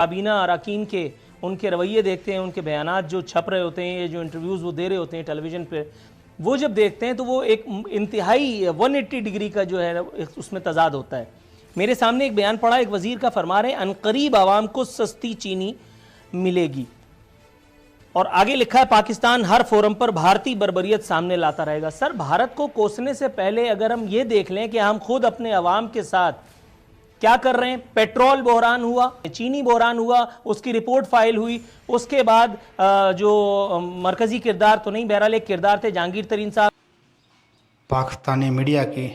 काबीना अरकान के उनके रवैये देखते हैं, उनके बयानात जो छप रहे होते हैं, ये जो इंटरव्यूज़ वो दे रहे होते हैं टेलीविज़न पे, वो जब देखते हैं तो वो एक इंतहाई 180 डिग्री का जो है उसमें तजाद होता है। मेरे सामने एक बयान पड़ा, एक वज़ीर का फरमा रहे हैं अनकरीब आवाम को सस्ती चीनी मिलेगी, और आगे लिखा है पाकिस्तान हर फोरम पर भारतीय बर्बरियत सामने लाता रहेगा। सर, भारत को कोसने से पहले अगर हम ये देख लें कि हम खुद अपने अवाम के साथ क्या कर रहे हैं। पेट्रोल बहरान हुआ, चीनी बहरान हुआ, उसकी रिपोर्ट फाइल हुई, उसके बाद जो मरकजी किरदार तो नहीं, बहरहाल एक किरदार थे जहांगीर तरीन साहब। पाकिस्तानी मीडिया की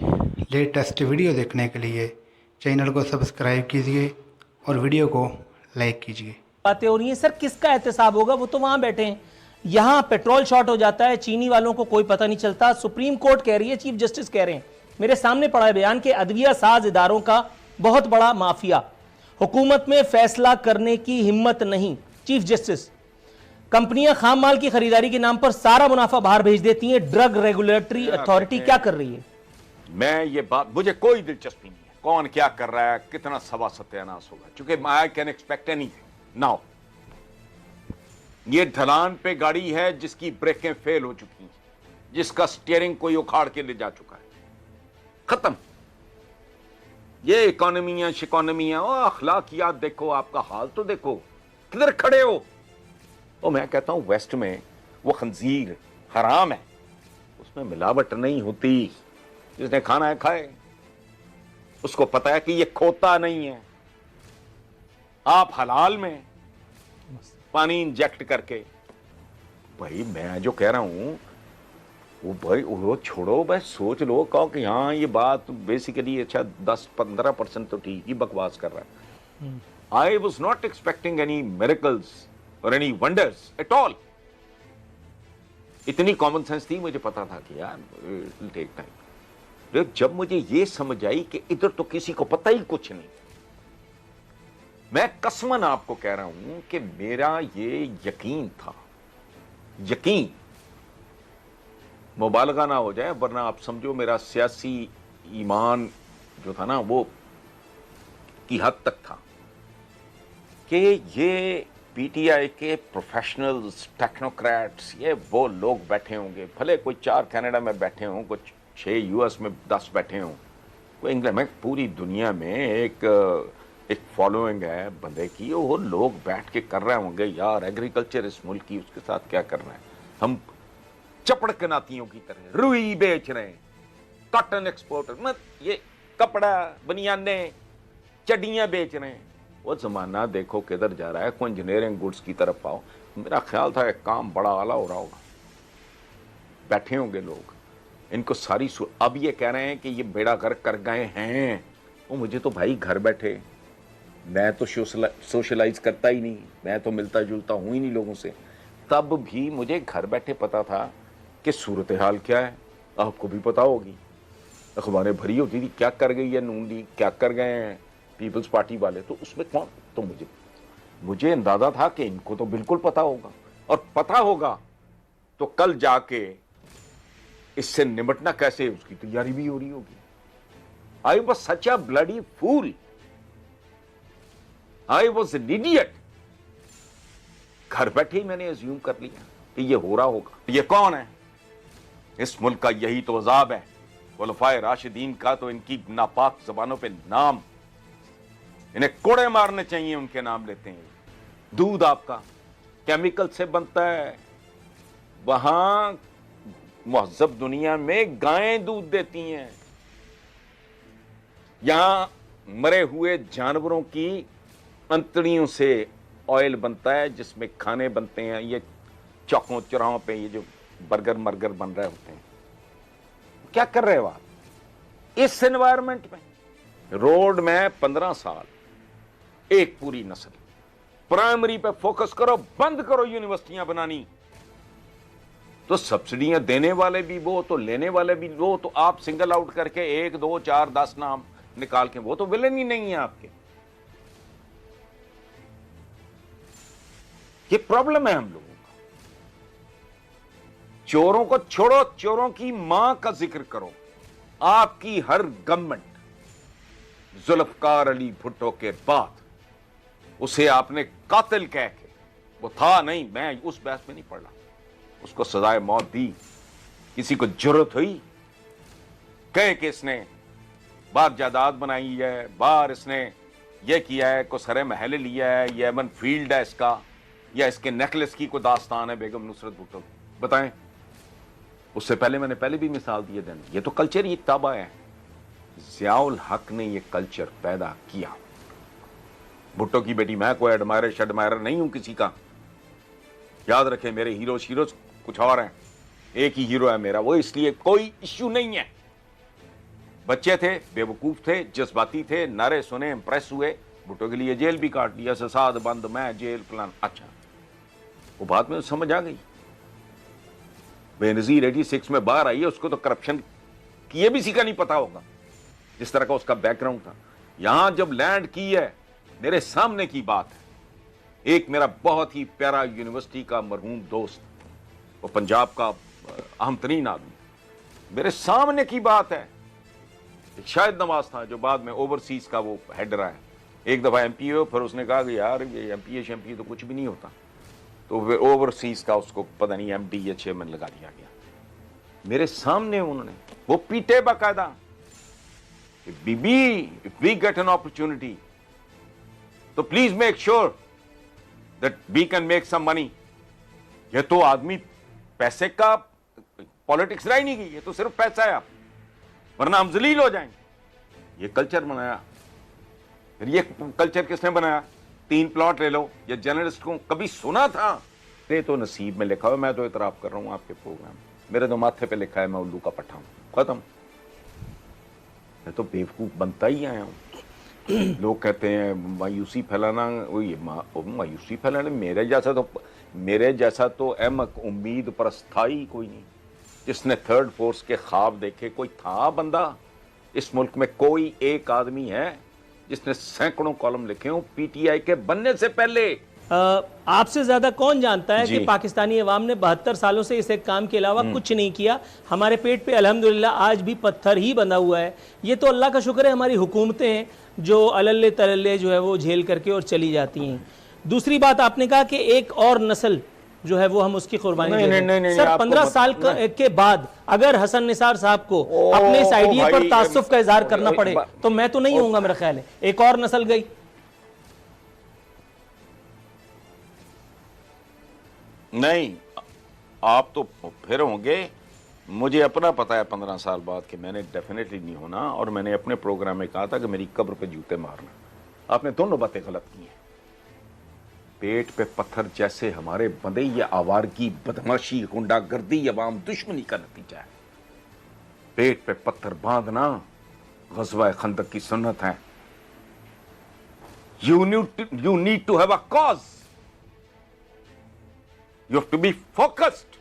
लेटेस्ट वीडियो देखने के लिए चैनल को सब्सक्राइब कीजिए और वीडियो को लाइक कीजिए। बातें हो रही हैं, सर किसका एहतसाब होगा, वो तो वहां बैठे हैं। यहां पेट्रोल शॉर्ट हो जाता है, चीनी वालों को कोई पता नहीं चलता। सुप्रीम कोर्ट कह रही है, चीफ जस्टिस कह रहे हैं, मेरे सामने पड़ा है बयान के अदविया साज इदारों का बहुत बड़ा माफिया, हुकूमत में फैसला करने की हिम्मत नहीं। चीफ जस्टिस, कंपनियां खाम माल की खरीदारी के नाम पर सारा मुनाफा बाहर भेज देती हैं, ड्रग रेगुलेटरी अथॉरिटी क्या कर रही है? मैं ये बात, मुझे कोई दिलचस्पी नहीं है कौन क्या कर रहा है, कितना सवा सत्यानाश होगा, क्योंकि I can expect anything now. ये ढलान पे गाड़ी है जिसकी ब्रेकें फेल हो चुकी हैं, जिसका स्टीयरिंग कोई उखाड़ के ले जा चुका है, खत्म। ये इकोनॉमियां शिकोनॉमियां, अखलाकियात देखो, आपका हाल तो देखो, किधर खड़े हो। तो मैं कहता हूं वेस्ट में वो खंजीर हराम है, उसमें मिलावट नहीं होती, जिसने खाना है खाए, उसको पता है कि ये खोता नहीं है। आप हलाल में पानी इंजेक्ट करके, भाई मैं जो कह रहा हूं वो भाई वो छोड़ो, बस सोच लो, कहो कि हाँ ये बात बेसिकली अच्छा 10-15% तो ठीक ही बकवास कर रहा है। I was not expecting any miracles और एनी वंडर्स एट ऑल। इतनी कॉमन सेंस थी, मुझे पता था कि यार इट विल टेक टाइम। जब मुझे ये समझ आई कि इधर तो किसी को पता ही कुछ नहीं, मैं कसमन आपको कह रहा हूं कि मेरा ये यकीन था, यकीन मुबालगा ना हो जाए, वरना आप समझो मेरा सियासी ईमान जो था ना वो की हद तक था कि ये पीटीआई के प्रोफेशनल्स, टेक्नोक्रेट्स, ये वो लोग बैठे होंगे, भले कोई 4 कनाडा में बैठे हों, कुछ 6 यूएस में 10 बैठे हों, कोई इंग्लैंड में, पूरी दुनिया में एक फॉलोइंग है बंदे की, वो लोग बैठ के कर रहे होंगे यार एग्रीकल्चर इस मुल्क की, उसके साथ क्या करना है, हम चपड़ कनातियों की तरह रुई बेच रहे हैं, कॉटन एक्सपोर्टर, मत ये कपड़ा बनियाने चड्डियां बेच रहे हैं। वो जमाना देखो किधर जा रहा है, कोई इंजीनियरिंग गुड्स की तरफ आओ। मेरा ख्याल था एक काम बड़ा आला हो रहा होगा, बैठे होंगे लोग, इनको सारी अब ये कह रहे हैं कि ये बेड़ा गर्क कर गए हैं। वो मुझे तो भाई घर बैठे, मैं तो सोशलाइज करता ही नहीं, मैं तो मिलता जुलता हूं ही नहीं लोगों से, तब भी मुझे घर बैठे पता था कि सूरत हाल क्या है। आपको भी पता होगी, अखबारें भरी होती थी, क्या कर गई है नून लीग, क्या कर गए हैं पीपल्स पार्टी वाले, तो उसमें कौन, तो मुझे अंदाजा था कि इनको तो बिल्कुल पता होगा, और पता होगा तो कल जाके इससे निपटना कैसे, उसकी तैयारी भी हो रही होगी। I was such a bloody fool, I was an idiot. घर बैठे ही मैंने अज्यूम कर लिया कि ये हो रहा होगा। ये कौन है? इस मुल्क का यही तो अजाब है, खुलफाए राशिदीन का तो इनकी नापाक जबानों पे नाम, इन्हें कोड़े मारने चाहिए, उनके नाम लेते हैं। दूध आपका केमिकल से बनता है, वहां मुहज्जब दुनिया में गायें दूध देती हैं, यहां मरे हुए जानवरों की अंतड़ियों से ऑयल बनता है, जिसमें खाने बनते हैं। ये चौकों चौराहों पे ये जो बर्गर मर्गर बन रहे होते हैं, क्या कर रहे हो आप इस एनवायरनमेंट में? रोड में 15 साल, एक पूरी नस्ल, प्राइमरी पे फोकस करो, बंद करो यूनिवर्सिटियां बनानी, तो सब्सिडियां देने वाले भी वो, तो लेने वाले भी वो, तो आप सिंगल आउट करके 1, 2, 4, 10 नाम निकाल के, वो तो विलन ही नहीं है आपके। ये प्रॉब्लम है हम लोगों का। चोरों को छोड़ो, चोरों की मां का जिक्र करो। आपकी हर गवर्नमेंट जुल्फकार अली भुट्टो के बाद उसे आपने कातिल कह के, वो था नहीं, मैं उस बहस में नहीं पड़ रहा, उसको सजाए मौत दी। किसी को जरूरत हुई कहे कि इसने बाहर जायदाद बनाई है, बाहर इसने ये किया है, को सरे महल लिया है, ये एमन फील्ड है इसका, या इसके नेकलेस की कोई दास्तान है बेगम नुसरत भुट्टो, बताएं। उससे पहले मैंने पहले भी मिसाल दिए दिन, ये तो कल्चर ही ताबा है। ज़ियाउल हक ने ये कल्चर पैदा किया। भुट्टो की बेटी, मैं कोई एडमायरर नहीं हूं किसी का, याद रखें, मेरे हीरोज कुछ और हैं, एक ही हीरो है मेरा, वो इसलिए कोई इश्यू नहीं है। बच्चे थे, बेवकूफ थे, जज्बाती थे, नारे सुने, इंप्रेस हुए, भुट्टो के लिए जेल भी काट दिया, ससाद बंद, मैं जेल प्लान। अच्छा, वो बाद में समझ आ गई। बेनजीर 86 में बाहर आई है, उसको तो करप्शन की भी का नहीं पता होगा, जिस तरह का उसका बैकग्राउंड था। यहां जब लैंड की है, मेरे सामने की बात है। एक मेरा बहुत ही प्यारा यूनिवर्सिटी का मरहूम दोस्त, वो पंजाब का अहम तरीन आदमी, मेरे सामने की बात है। एक शाहिद नवाज था जो बाद में ओवरसीज का वो हेड रहा है, एक दफा एमपी हो, फिर उसने कहा कि यार ये एमपी तो कुछ भी नहीं होता, तो फिर ओवरसीज का उसको पता नहीं एमडी या चेयरमैन लगा दिया गया। मेरे सामने उन्होंने वो पीटे बाकायदा, बीबी if we get an opportunity तो please make sure that we can make some money. ये तो आदमी पैसे का पॉलिटिक्स रह ही नहीं गई, ये तो सिर्फ पैसा है, आप वरना हम जलील हो जाएंगे। ये कल्चर बनाया। फिर ये कल्चर किसने बनाया? 3 प्लॉट ले लो, ये जर्नलिस्ट को कभी सुना था? ये तो नसीब में लिखा हुआ, मैं तो इतराफ कर रहा हूं आपके प्रोग्राम, मेरे तो माथे पे लिखा है मैं उल्लू का पट्टा हूं, खत्म। मैं तो बेवकूफ बनता ही आया हूं। लोग कहते हैं मायूसी फैलाना, मायूसी फैलाना, मेरे जैसा तो अहमक उम्मीद परस्ताई कोई नहीं, जिसने थर्ड फोर्स के ख्वाब देखे। कोई था बंदा इस मुल्क में, कोई एक आदमी है जिसने सैकड़ों कॉलम लिखे हो पीटीआई के बनने से पहले? आपसे ज्यादा कौन जानता है कि पाकिस्तानी अवाम ने 72 सालों से इस एक काम के अलावा कुछ नहीं किया। हमारे पेट पे अल्हम्दुलिल्लाह आज भी पत्थर ही बंधा हुआ है। ये तो अल्लाह का शुक्र है हमारी हुकूमतें हैं जो अलल्ले तलल्ले जो है वो झेल करके और चली जाती हैं। दूसरी बात, आपने कहा कि एक और नस्ल जो है वो हम उसकी कुर्बानी दे रहे हैं। सर 15 साल के बाद अगर हसन निसार साहब को अपने इस आइडिया पर तासुफ का इजहार करना पड़े तो मैं तो नहीं होऊंगा, मेरा ख्याल है। एक और नस्ल गई। नहीं, आप तो फिर होंगे। मुझे अपना पता है 15 साल बाद कि मैंने डेफिनेटली नहीं होना, और मैंने अपने प्रोग्राम में कहा था कि मेरी कब्र पे जूते मारना। आपने दोनों बातें गलत की हैं। पेट पे पत्थर जैसे हमारे बंदे, ये आवारगी, बदमाशी, गुंडागर्दी, अवाम दुश्मनी का नतीजा है। पेट पे पत्थर बांधना ग़ज़वा खंदक की सुन्नत है। You need to have a cause, you have to be focused.